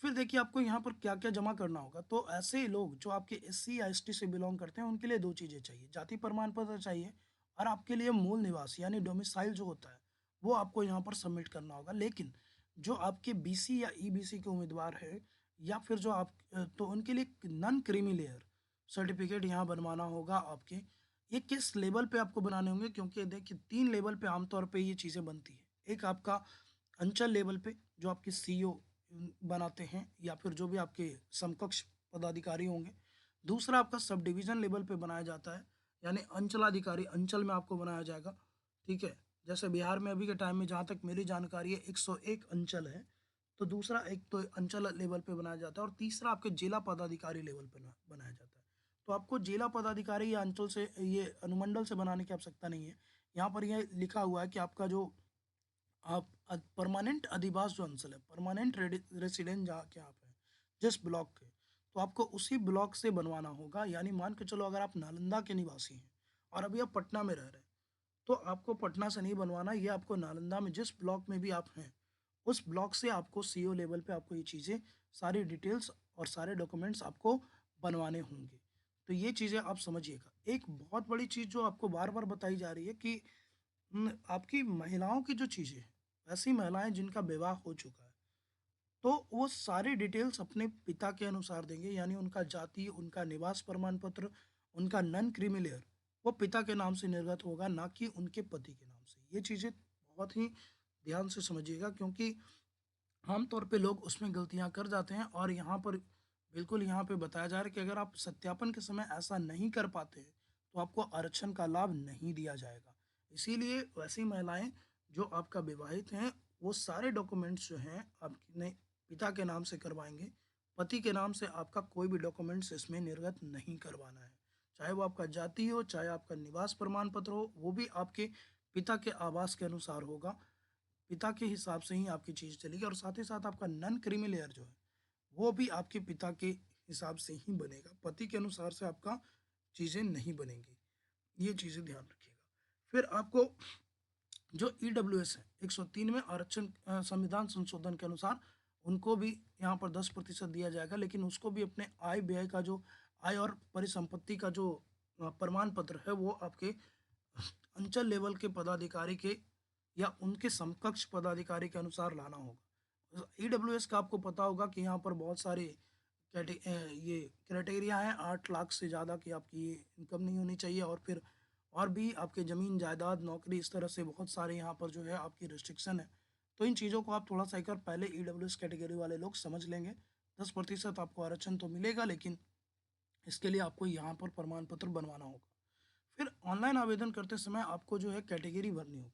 फिर देखिए आपको यहाँ पर क्या-क्या जमा करना होगा। तो ऐसे लोग जो आपके एससी या एसटी से बिलॉन्ग करते हैं, उनके लिए 2 चीज़ें चाहिए। जाति प्रमाण पत्र चाहिए और आपके लिए मूल निवास यानी डोमिसाइल जो होता है, वो आपको यहाँ पर सबमिट करना होगा। लेकिन जो आपके बीसी या ईबीसी के उम्मीदवार हैं या फिर जो तो उनके लिए नॉन क्रीमी लेयर सर्टिफिकेट यहाँ बनवाना होगा आपके। ये किस लेवल पे आपको बनाने होंगे, क्योंकि देखिए 3 लेवल पे आमतौर पे ये चीज़ें बनती हैं। एक आपका अंचल लेवल पे जो आपके सीईओ बनाते हैं या फिर जो भी आपके समकक्ष पदाधिकारी होंगे। दूसरा आपका सब डिवीज़न लेवल पे बनाया जाता है, यानी अंचलाधिकारी अंचल में आपको बनाया जाएगा, ठीक है? जैसे बिहार में अभी के टाइम में जहाँ तक मेरी जानकारी है 101 अंचल है। तो दूसरा एक तो अंचल लेवल पे बनाया जाता है और तीसरा आपके जिला पदाधिकारी लेवल पे ना बनाया जाता है। तो आपको जिला पदाधिकारी या अंचल से ये अनुमंडल से बनाने की आवश्यकता नहीं है। यहाँ पर ये लिखा हुआ है कि आपका जो आप परमानेंट अधिवास जो अंचल है, परमानेंट रेसिडेंट जहाँ के आप हैं, जिस ब्लॉक के, तो आपको उसी ब्लॉक से बनवाना होगा। यानी मान के चलो अगर आप नालंदा के निवासी हैं और अभी आप पटना में रह रहे हैं, तो आपको पटना से नहीं बनवाना, ये आपको नालंदा में जिस ब्लॉक में भी आप हैं, उस ब्लॉक से आपको सीईओ लेवल पे आपको ये चीज़ें, सारी डिटेल्स और सारे डॉक्यूमेंट्स आपको बनवाने होंगे। तो ये चीज़ें आप समझिएगा। एक बहुत बड़ी चीज़ जो आपको बार-बार बताई जा रही है कि आपकी महिलाओं की जो चीज़ें हैं, ऐसी महिलाएँ जिनका विवाह हो चुका है, तो वो सारी डिटेल्स अपने पिता के अनुसार देंगे, यानी उनका जाति, उनका निवास प्रमाण पत्र, उनका नॉन क्रीमी लेयर, वो पिता के नाम से निर्गत होगा, ना कि उनके पति के नाम से। ये चीज़ें बहुत ही ध्यान से समझिएगा, क्योंकि आम तौर पे लोग उसमें गलतियाँ कर जाते हैं और यहाँ पर बिल्कुल यहाँ पे बताया जा रहा है कि अगर आप सत्यापन के समय ऐसा नहीं कर पाते हैं, तो आपको आरक्षण का लाभ नहीं दिया जाएगा। इसीलिए वैसी महिलाएँ जो आपका विवाहित हैं, वो सारे डॉक्यूमेंट्स जो हैं अपने पिता के नाम से करवाएँगे। पति के नाम से आपका कोई भी डॉक्यूमेंट्स इसमें निर्गत नहीं करवाना है। चाहे वो आपका जाति हो, चाहे आपका निवास प्रमाण पत्र हो, वो भी आपके पिता के आवास के अनुसार होगा। पिता के हिसाब से ही आपकी चीज़ चलेगी और साथ ही साथ आपका नॉन क्रीमी लेयर जो है, वो भी आपके पिता के हिसाब से ही बनेगा। पति के अनुसार से आपका चीज़ें नहीं बनेंगी। ये चीज़ें ध्यान रखिएगा। फिर आपको जो ईडब्ल्यूएस है, 103 में आरक्षण संविधान संशोधन के अनुसार उनको भी यहाँ पर 10% दिया जाएगा, लेकिन उसको भी अपने आय व्यय का जो आय और परिसंपत्ति का जो प्रमाण पत्र है, वो आपके अंचल लेवल के पदाधिकारी के या उनके समकक्ष पदाधिकारी के अनुसार लाना होगा। ईडब्ल्यूएस का आपको पता होगा कि यहाँ पर बहुत सारे ये क्राइटेरिया हैं, 8 लाख से ज़्यादा की आपकी ये इनकम नहीं होनी चाहिए और फिर और भी आपके ज़मीन जायदाद नौकरी, इस तरह से बहुत सारे यहाँ पर जो है आपकी रिस्ट्रिक्शन है। तो इन चीज़ों को आप थोड़ा सा एक बार पहले ईडब्ल्यूएस कैटेगरी वाले लोग समझ लेंगे। 10% आपको आरक्षण तो मिलेगा, लेकिन इसके लिए आपको यहाँ पर प्रमाण पत्र बनवाना होगा। फिर ऑनलाइन आवेदन करते समय आपको जो है कैटेगरी भरनी होगी।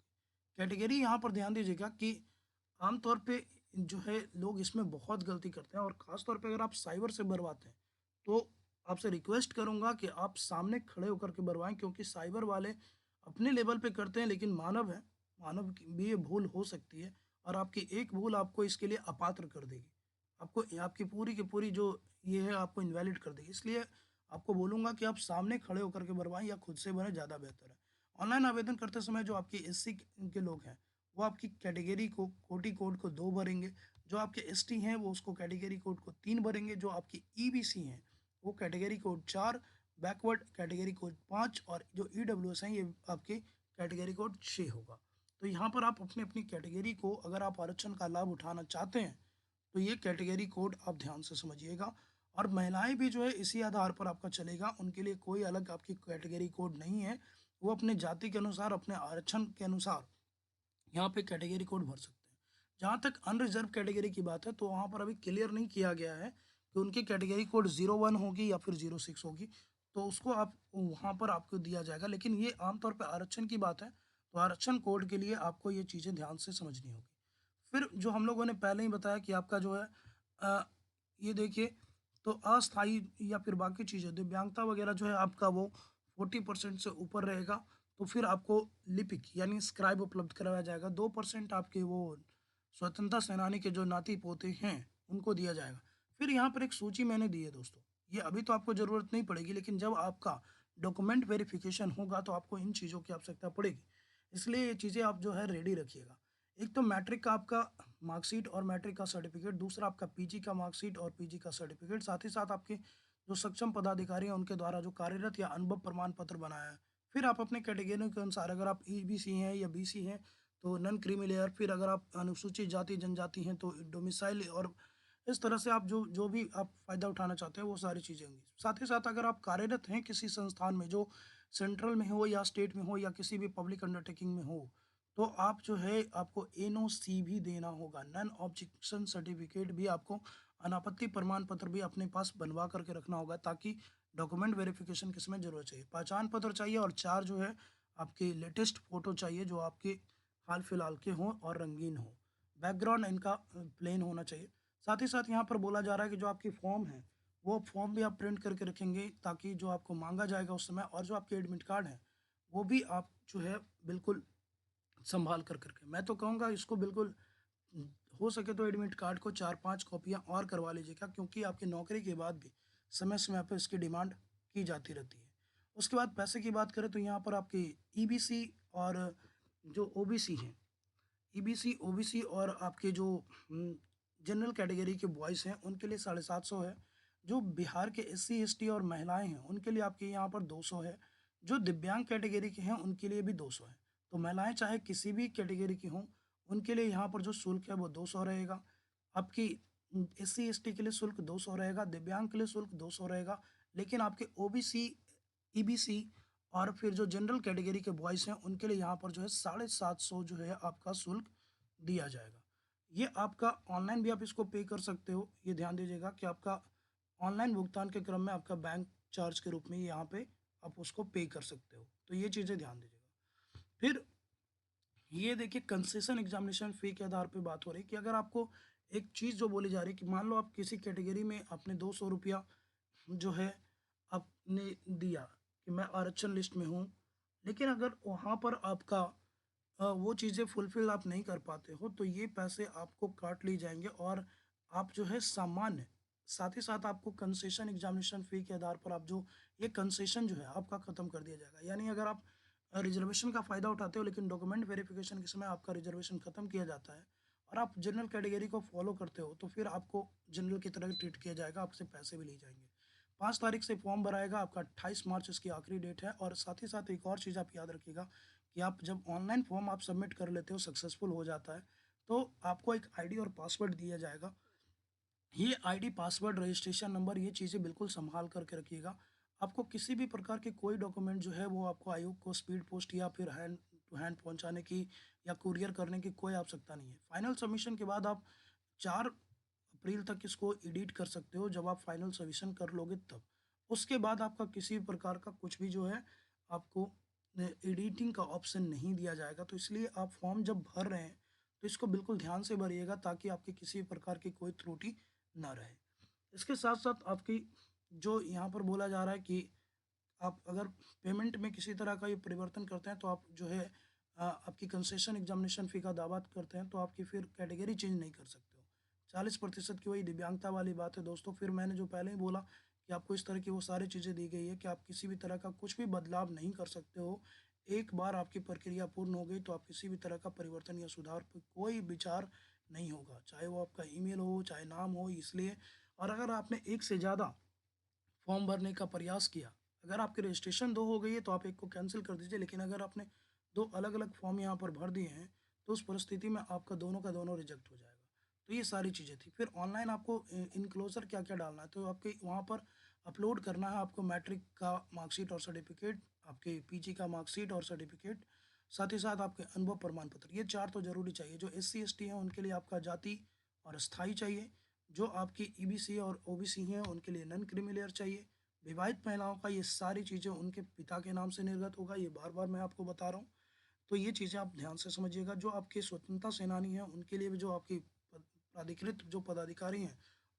कैटेगरी यहाँ पर ध्यान दीजिएगा कि आम तौर पे जो है लोग इसमें बहुत गलती करते हैं और ख़ास तौर पे अगर आप साइबर से भरवाते हैं, तो आपसे रिक्वेस्ट करूँगा कि आप सामने खड़े होकर के भरवाएँ, क्योंकि साइबर वाले अपने लेवल पे करते हैं, लेकिन मानव है, मानव की भी ये भूल हो सकती है और आपकी एक भूल आपको इसके लिए अपात्र कर देगी। आपको आपकी पूरी की पूरी जो ये है आपको इनवैलिड कर देगी। इसलिए आपको बोलूँगा कि आप सामने खड़े होकर के भरवाएँ या खुद से भरें, ज़्यादा बेहतर है। ऑनलाइन आवेदन करते समय जो आपके एससी के लोग हैं, वो आपकी कैटेगरी को कोटि कोड को 2 भरेंगे, जो आपके एसटी हैं वो उसको कैटेगरी कोड को 3 भरेंगे, जो आपकी ईबीसी हैं वो category code 4, backward category code 5 और जो ईडब्ल्यूएस हैं ये आपके कैटेगरी कोड 6 होगा। तो यहाँ पर आप अपनी-अपनी कैटेगरी को अगर आप आरक्षण का लाभ उठाना चाहते हैं, तो ये कैटेगरी कोड आप ध्यान से समझिएगा और महिलाएँ भी जो है इसी आधार पर आपका चलेगा, उनके लिए कोई अलग आपकी कैटेगरी कोड नहीं है। वो अपने जाति के अनुसार, अपने आरक्षण के अनुसार यहाँ पे कैटेगरी कोड भर सकते हैं। जहाँ तक अनरिज़र्व कैटेगरी की बात है, तो वहाँ पर अभी क्लियर नहीं किया गया है कि उनकी कैटेगरी कोड 01 होगी या फिर 06 होगी, तो उसको आप वहाँ पर आपको दिया जाएगा। लेकिन ये आमतौर पे आरक्षण की बात है, तो आरक्षण कोड के लिए आपको ये चीज़ें ध्यान से समझनी होगी। फिर जो हम लोगों ने पहले ही बताया कि आपका जो है अ, ये देखिए, तो अस्थायी या फिर बाकी चीज़ें दिव्यांगता वगैरह जो है आपका वो 40% से ऊपर रहेगा, तो फिर आपको लिपिक यानी स्क्राइब उपलब्ध कराया जाएगा। 2% आपके वो स्वतंत्रता सेनानी के जो नाती-पोते हैं, उनको दिया जाएगा। फिर यहाँ पर एक सूची मैंने दी है दोस्तों, ये अभी तो आपको ज़रूरत नहीं पड़ेगी, लेकिन जब आपका डॉक्यूमेंट वेरिफ़िकेशन होगा तो आपको इन चीज़ों की आवश्यकता पड़ेगी। इसलिए ये चीज़ें आप जो है रेडी रखिएगा। एक तो मैट्रिक का आपका मार्कशीट और मैट्रिक का सर्टिफ़िकेट, दूसरा आपका पीजी का मार्कशीट और पीजी का सर्टिफ़िकेट, साथ ही साथ आपके जो सक्षम पदाधिकारी हैं उनके द्वारा जो कार्यरत या अनुभव प्रमाण पत्र बनाया है। फिर आप अपने कैटेगरी के अनुसार अगर आप ईबीसी हैं या बीसी हैं तो नॉन क्रीमी लेयर, फिर अगर आप अनुसूचित जाति जनजाति हैं तो डोमिसाइल और इस तरह से आप जो जो भी आप फ़ायदा उठाना चाहते हैं वो सारी चीज़ें होंगी। साथ ही साथ अगर आप कार्यरत हैं किसी संस्थान में जो सेंट्रल में हो या स्टेट में हो या किसी भी पब्लिक अंडरटेकिंग में हो, तो आप जो है आपको एनओसी भी देना होगा, नॉन ऑब्जेक्शन सर्टिफिकेट भी आपको, अनापत्ति प्रमाण पत्र भी अपने पास बनवा करके रखना होगा, ताकि डॉक्यूमेंट वेरिफ़िकेशन किसमें ज़रूरत चाहिए। पहचान पत्र चाहिए और 4 जो है आपके लेटेस्ट फ़ोटो चाहिए जो आपके हाल-फिलहाल के हों और रंगीन हों। बैकग्राउंड इनका प्लेन होना चाहिए। साथ ही साथ यहाँ पर बोला जा रहा है कि जो आपकी फॉर्म है, वो फॉर्म भी आप प्रिंट करके रखेंगे, ताकि जो आपको माँगा जाएगा उस समय, और जो आपके एडमिट कार्ड हैं, वो भी आप जो है बिल्कुल सँभाल कर करके, मैं तो कहूँगा इसको बिल्कुल हो सके तो एडमिट कार्ड को 4-5 कॉपियाँ और करवा लीजिएगा, क्योंकि आपकी नौकरी के बाद भी समय-समय पे इसकी डिमांड की जाती रहती है। उसके बाद पैसे की बात करें तो यहाँ पर आपकी ईबीसी और जो ओबीसी हैं, ईबीसी, ओबीसी और आपके जो जनरल कैटेगरी के बॉयज़ हैं, उनके लिए 750 है। जो बिहार के एससी, एसटी और महिलाएँ हैं, उनके लिए आपके यहाँ पर 200 है। जो दिव्यांग कैटेगरी के हैं, उनके लिए भी 200 है। तो महिलाएँ चाहे किसी भी कैटेगरी की हों, उनके लिए यहाँ पर जो शुल्क है वो 200 रहेगा। आपकी एससी, एसटी के लिए शुल्क 200 रहेगा, दिव्यांग के लिए शुल्क 200 रहेगा। लेकिन आपके ओबीसी, ईबीसी और फिर जो जनरल कैटेगरी के बॉयज़ हैं, उनके लिए यहाँ पर जो है 750 जो है आपका शुल्क दिया जाएगा। ये आपका ऑनलाइन भी आप इसको पे कर सकते हो। ये ध्यान दीजिएगा कि आपका ऑनलाइन भुगतान के क्रम में आपका बैंक चार्ज के रूप में यहाँ पे आप उसको पे कर सकते हो। तो ये चीज़ें ध्यान दीजिएगा। फिर ये देखिए, कंसेशन एग्जामिनेशन फ़ी के आधार पे बात हो रही है कि अगर आपको एक चीज़ जो बोली जा रही है कि मान लो आप किसी कैटेगरी में आपने ₹200 जो है आपने दिया कि मैं आरक्षण लिस्ट में हूँ, लेकिन अगर वहाँ पर आपका वो चीज़ें फुलफ़िल आप नहीं कर पाते हो, तो ये पैसे आपको काट लिए जाएँगे और आप जो है सामान्य, साथ ही साथ आपको कंसेशन एग्ज़ामिनेशन फ़ी के आधार पर आप जो ये कंसेशन जो है आपका ख़त्म कर दिया जाएगा। यानी अगर आप रिज़र्वेशन का फ़ायदा उठाते हो, लेकिन डॉक्यूमेंट वेरिफ़िकेशन के समय आपका रिज़र्वेशन ख़त्म किया जाता है और आप जनरल कैटेगरी को फ़ॉलो करते हो, तो फिर आपको जनरल की तरह ट्रीट किया जाएगा, आपसे पैसे भी लिए जाएँगे। 5 तारीख से फॉर्म भराएगा, आपका 28 मार्च इसकी आखिरी डेट है। और साथ ही साथ एक और चीज़ आप याद रखिएगा कि आप जब ऑनलाइन फॉर्म आप सबमिट कर लेते हो, सक्सेसफुल हो जाता है, तो आपको एक आईडी और पासवर्ड दिया जाएगा। ये आईडी, पासवर्ड, रजिस्ट्रेशन नंबर, ये चीज़ें बिल्कुल सँभाल कर के रखिएगा। आपको किसी भी प्रकार के कोई डॉक्यूमेंट जो है वो आपको आयोग को स्पीड पोस्ट या फिर हैंड टू हैंड पहुँचाने की या कुरियर करने की कोई आवश्यकता नहीं है। फाइनल सबमिशन के बाद आप 4 अप्रैल तक इसको एडिट कर सकते हो, जब आप फाइनल सबमिशन कर लोगे तब। उसके बाद आपका किसी भी प्रकार का कुछ भी जो है आपको एडिटिंग का ऑप्शन नहीं दिया जाएगा। तो इसलिए आप फॉर्म जब भर रहे हैं, तो इसको बिल्कुल ध्यान से भरिएगा, ताकि आपकी किसी भी प्रकार की कोई त्रुटि ना रहे। इसके साथ-साथ आपकी जो यहाँ पर बोला जा रहा है कि आप अगर पेमेंट में किसी तरह का ये परिवर्तन करते हैं, तो आप जो है आपकी कंसेशन एग्जामिनेशन फ़ी का दावा करते हैं, तो आपकी फिर कैटेगरी चेंज नहीं कर सकते हो। 40% की वही दिव्यांगता वाली बात है दोस्तों। फिर मैंने जो पहले ही बोला कि आपको इस तरह की वो सारी चीज़ें दी गई है कि आप किसी भी तरह का कुछ भी बदलाव नहीं कर सकते हो। एक बार आपकी प्रक्रिया पूर्ण हो गई, तो आप किसी भी तरह का परिवर्तन या सुधार पे कोई विचार नहीं होगा। चाहे वो आपका ईमेल हो, चाहे नाम हो, इसलिए। और अगर आपने एक से ज़्यादा फॉर्म भरने का प्रयास किया, अगर आपकी रजिस्ट्रेशन 2 हो गई है, तो आप 1 को कैंसल कर दीजिए, लेकिन अगर आपने 2 अलग-अलग फॉर्म यहाँ पर भर दिए हैं, तो उस परिस्थिति में आपका दोनों का दोनों रिजेक्ट हो जाएगा। तो ये सारी चीज़ें थी। फिर ऑनलाइन आपको एन्क्लोज़र क्या-क्या डालना है, तो आपके वहाँ पर अपलोड करना है आपको मैट्रिक का मार्कशीट और सर्टिफ़िकेट, आपके पीजी का मार्कशीट और सर्टिफ़िकेट, साथ ही साथ आपके अनुभव प्रमाण पत्र। ये 4 तो ज़रूरी चाहिए। जो एससी, एसटी हैं, उनके लिए आपका जाति और स्थायी चाहिए। जो आपकी ईबीसी और ओबीसी हैं, उनके लिए नॉन क्रीमी लेयर चाहिए। विवाहित महिलाओं का ये सारी चीज़ें उनके पिता के नाम से निर्गत होगा, ये बार-बार मैं आपको बता रहा हूँ। तो ये चीज़ें आप ध्यान से समझिएगा। जो आपके स्वतंत्रता सेनानी हैं, उनके लिए भी जो आपकी प्राधिकृत जो पदाधिकारी हैं,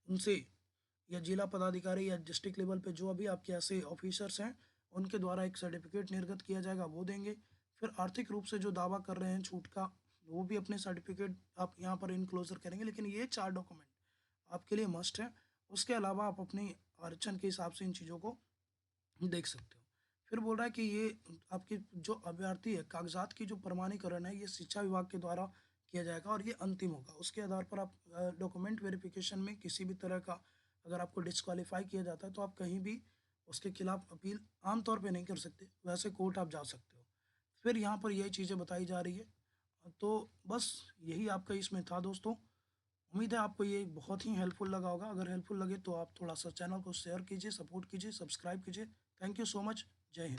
उनसे, या जिला पदाधिकारी या डिस्ट्रिक्ट लेवल पे जो अभी आपके ऐसे ऑफिसर्स हैं, उनके द्वारा एक सर्टिफिकेट निर्गत किया जाएगा, वो देंगे। फिर आर्थिक रूप से जो दावा कर रहे हैं छूट का, वो भी अपने सर्टिफिकेट आप यहाँ पर इनक्लोज़र करेंगे। लेकिन ये 4 डॉक्यूमेंट आपके लिए मस्ट है। उसके अलावा आप अपनी आरक्षण के हिसाब से इन चीज़ों को देख सकते हो। फिर बोल रहा है कि ये आपके जो अभ्यर्थी है, कागज़ात की जो प्रमाणीकरण है, ये शिक्षा विभाग के द्वारा किया जाएगा और ये अंतिम होगा। उसके आधार पर आप डॉक्यूमेंट वेरिफ़िकेशन में किसी भी तरह का अगर आपको डिस्क्वालीफ़ाई किया जाता है, तो आप कहीं भी उसके खिलाफ अपील आम तौर पे नहीं कर सकते, वैसे कोर्ट आप जा सकते हो। फिर यहाँ पर यही चीज़ें बताई जा रही है। तो बस यही आपका इसमें था दोस्तों। उम्मीद है आपको ये बहुत ही हेल्पफुल लगा होगा। अगर हेल्पफुल लगे तो आप थोड़ा सा चैनल को शेयर कीजिए, सपोर्ट कीजिए, सब्सक्राइब कीजिए। Thank you so much. जय हिंद।